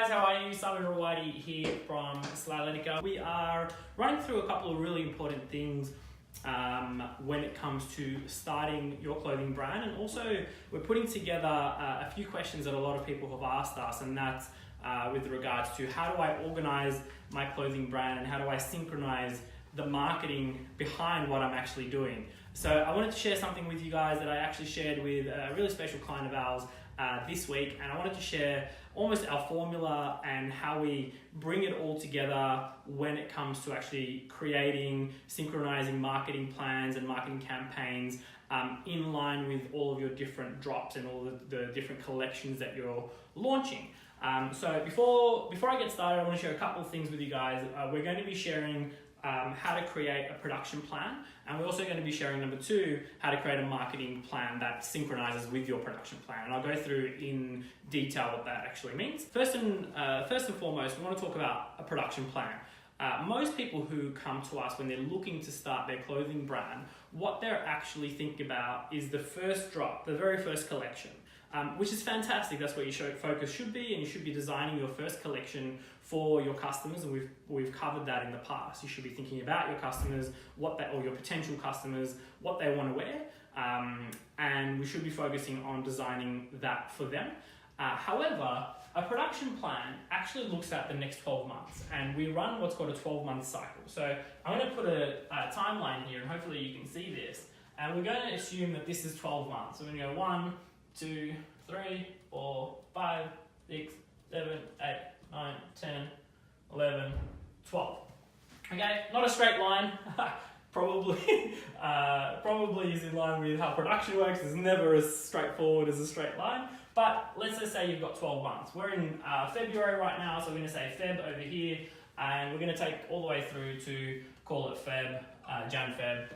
guys, how are you? Simon Rawadi here from Slyletica. We are running through a couple of really important things when it comes to starting your clothing brand, and also we're putting together a few questions that a lot of people have asked us, and that's with regards to how do I organize my clothing brand and how do I synchronize the marketing behind what I'm actually doing. So I wanted to share something with you guys that I actually shared with a really special client of ours this week, and I wanted to share almost our formula and how we bring it all together when it comes to actually creating, synchronizing marketing plans and marketing campaigns in line with all of your different drops and all the different collections that you're launching. So before I get started, I want to share a couple of things with you guys. We're going to be sharing how to create a production plan, and we're also going to be sharing number 2, how to create a marketing plan that synchronizes with your production plan, and I'll go through in detail what that actually means. First and foremost, we want to talk about a production plan. Most people who come to us when they're looking to start their clothing brand, what they're actually thinking about is the first drop, the very first collection. Which is fantastic. That's what your focus should be, and you should be designing your first collection for your customers, and we've covered that in the past. You should be thinking about your customers, or your potential customers, what they want to wear, and we should be focusing on designing that for them. However, a production plan actually looks at the next 12 months, and we run what's called a 12-month cycle. So I'm going to put a timeline here, and hopefully you can see this, and we're going to assume that this is 12 months. So we're going to go 1, 2, 3, 4, 5, 6, 7, 8, 9, 10, 11, 12. Okay, not a straight line. Probably is in line with how production works. It's never as straightforward as a straight line. But let's just say you've got 12 months. We're in February right now, so we're going to say Feb over here, and we're going to take all the way through to call it Feb, Jan-Feb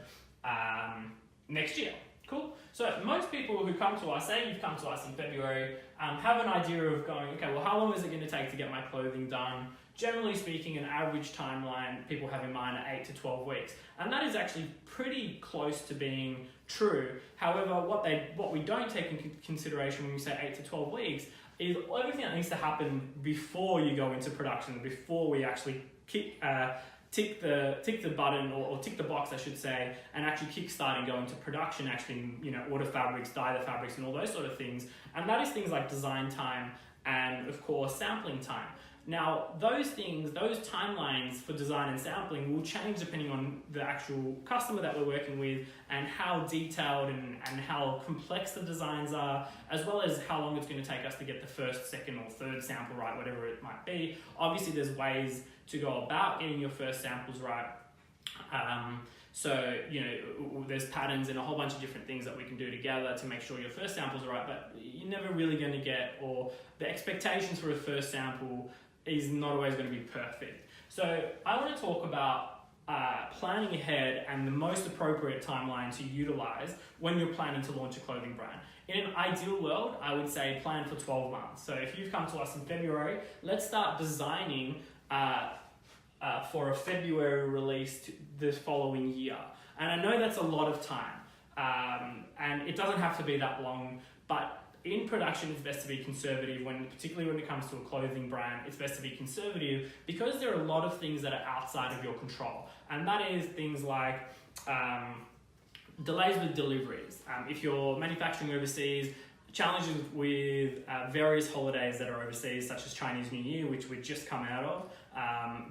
next year. Cool. So most people who come to us, say you've come to us in February, have an idea of going, okay, well, how long is it going to take to get my clothing done? Generally speaking, an average timeline people have in mind are 8 to 12 weeks. And that is actually pretty close to being true. However, what we don't take into consideration when we say 8 to 12 weeks is everything that needs to happen before you go into production, before we actually tick the button or tick the box, I should say, and actually kickstart and go into production, actually, order fabrics, dye the fabrics, and all those sort of things. And that is things like design time and, of course, sampling time. Now, those things, those timelines for design and sampling will change depending on the actual customer that we're working with and how detailed and how complex the designs are, as well as how long it's going to take us to get the first, second, or third sample right, whatever it might be. Obviously, there's ways to go about getting your first samples right. So, there's patterns and a whole bunch of different things that we can do together to make sure your first samples are right, but you're never really going to get, or the expectations for a first sample is not always going to be perfect. So I want to talk about planning ahead and the most appropriate timeline to utilize when you're planning to launch a clothing brand. In an ideal world, I would say plan for 12 months. So if you've come to us in February, let's start designing for a February release this following year. And I know that's a lot of time, and it doesn't have to be that long, but in production, it's best to be conservative, particularly when it comes to a clothing brand. It's best to be conservative because there are a lot of things that are outside of your control. And that is things like delays with deliveries. If you're manufacturing overseas, challenges with various holidays that are overseas, such as Chinese New Year, which we've just come out of.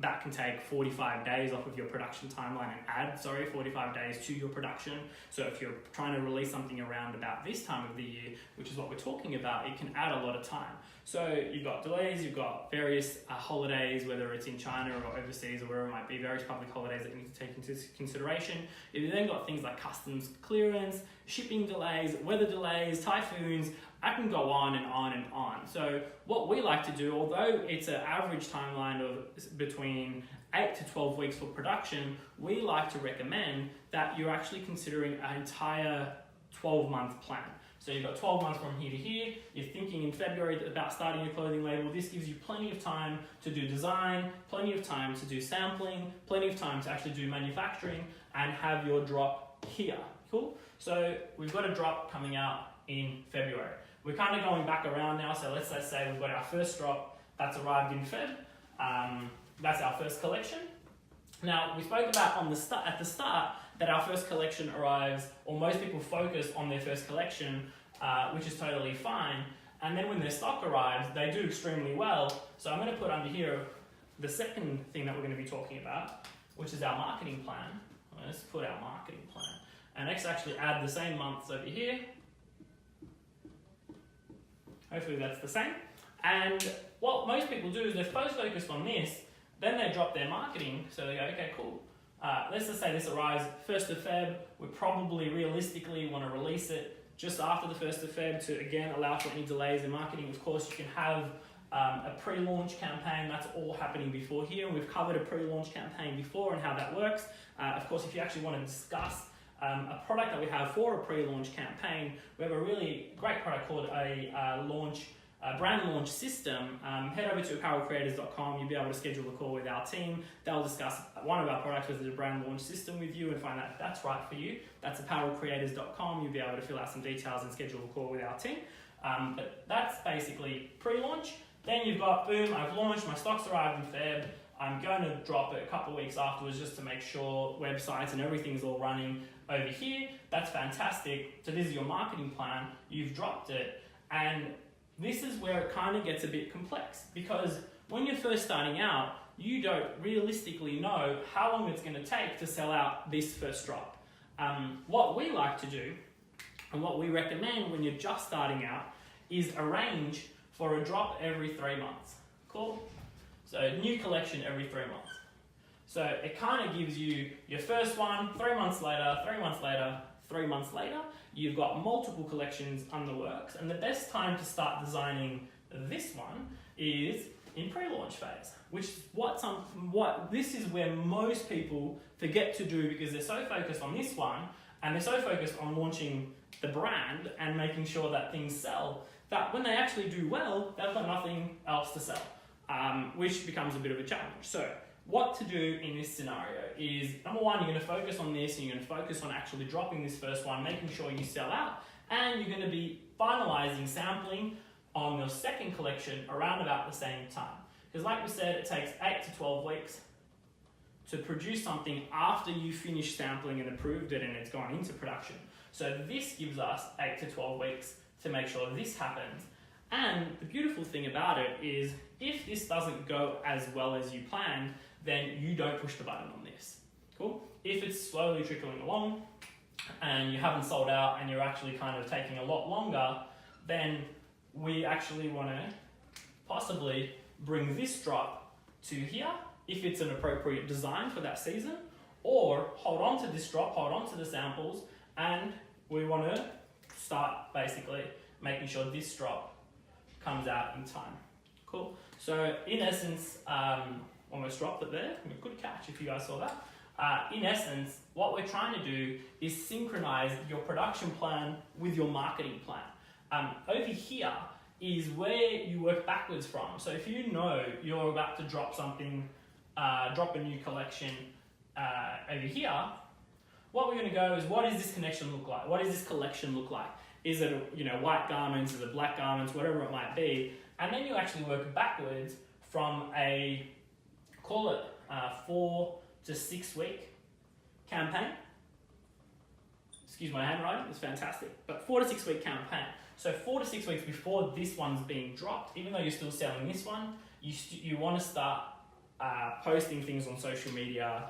That can take 45 days off of your production timeline and add 45 days to your production. So if you're trying to release something around about this time of the year, which is what we're talking about, it can add a lot of time. So you've got delays, you've got various holidays, whether it's in China or overseas or wherever it might be, various public holidays that you need to take into consideration. You've then got things like customs clearance, shipping delays, weather delays, typhoons. I can go on and on and on. So what we like to do, although it's an average timeline of between 8 to 12 weeks for production, we like to recommend that you're actually considering an entire 12-month plan. So you've got 12 months from here to here. You're thinking in February about starting your clothing label. This gives you plenty of time to do design, plenty of time to do sampling, plenty of time to actually do manufacturing and have your drop here. Cool? So we've got a drop coming out in February. We're kind of going back around now, so let's say we've got our first drop That's arrived in Feb. That's our first collection. Now, we spoke about at the start that our first collection arrives, or most people focus on their first collection, which is totally fine. And then when their stock arrives, they do extremely well. So I'm going to put under here the second thing that we're going to be talking about, which is our marketing plan. Let's put our marketing plan. And let's actually add the same months over here. Hopefully that's the same. And what most people do is they're first focused on this, then they drop their marketing. So they go, okay, cool. Let's just say this arrives 1st of Feb. We probably realistically want to release it just after the 1st of Feb to, again, allow for any delays in marketing. Of course, you can have a pre-launch campaign. That's all happening before here. We've covered a pre-launch campaign before and how that works. Of course, if you actually want to discuss a product that we have for a pre-launch campaign, we have a really great product called a brand launch system. Head over to apparelcreators.com. You'll be able to schedule a call with our team. They'll discuss one of our products with the brand launch system with you and find out if that's right for you. That's apparelcreators.com. You'll be able to fill out some details and schedule a call with our team. But that's basically pre-launch. Then you've got, boom, I've launched, my stock's arrived in Feb. I'm going to drop it a couple of weeks afterwards just to make sure websites and everything's all running over here. That's fantastic. So this is your marketing plan. You've dropped it. And this is where it kind of gets a bit complex, because when you're first starting out, you don't realistically know how long it's going to take to sell out this first drop. What we like to do and what we recommend when you're just starting out is arrange for a drop every 3 months. Cool? So new collection every 3 months. So it kind of gives you your first one, 3 months later, 3 months later, 3 months later, you've got multiple collections on the works, and the best time to start designing this one is in pre-launch phase, which is this is where most people forget to do, because they're so focused on this one and they're so focused on launching the brand and making sure that things sell, that when they actually do well, they've got nothing else to sell, which becomes a bit of a challenge. So what to do in this scenario is, number one, you're going to focus on this, and you're going to focus on actually dropping this first one, making sure you sell out, and you're going to be finalizing sampling on your second collection around about the same time. Because like we said, it takes 8 to 12 weeks to produce something after you finish sampling and approved it and it's gone into production. So this gives us 8 to 12 weeks to make sure this happens. And the beautiful thing about it is, if this doesn't go as well as you planned, then you don't push the button on this. Cool? If it's slowly trickling along and you haven't sold out and you're actually kind of taking a lot longer, then we actually want to possibly bring this drop to here if it's an appropriate design for that season, or hold on to this drop, hold on to the samples, and we want to start basically making sure this drop comes out in time. Cool. So in essence, almost dropped it there. Good catch if you guys saw that. In essence, what we're trying to do is synchronize your production plan with your marketing plan. Over here is where you work backwards from. So if you know you're about to drop something, drop a new collection over here, what we're going to go is, what does this connection look like? What does this collection look like? Is it white garments? Is it black garments? Whatever it might be. And then you actually work backwards from a, call it 4 to 6 week campaign. Excuse my handwriting, it's fantastic. But 4 to 6 week campaign. So 4 to 6 weeks before this one's being dropped, even though you're still selling this one, you want to start posting things on social media.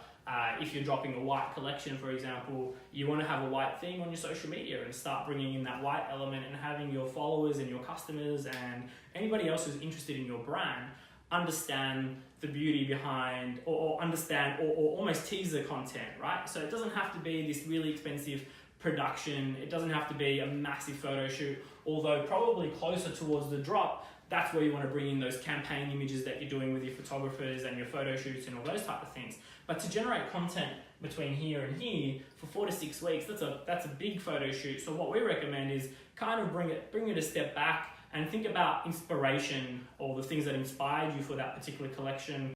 If you're dropping a white collection, for example, you want to have a white theme on your social media and start bringing in that white element, and having your followers and your customers and anybody else who's interested in your brand understand the beauty behind, or understand, or almost teaser content, right? So it doesn't have to be this really expensive production. It doesn't have to be a massive photo shoot, although probably closer towards the drop, that's where you want to bring in those campaign images that you're doing with your photographers and your photo shoots and all those type of things. But to generate content between here and here for 4 to 6 weeks, that's a big photo shoot. So what we recommend is kind of bring it a step back and think about inspiration, or the things that inspired you for that particular collection.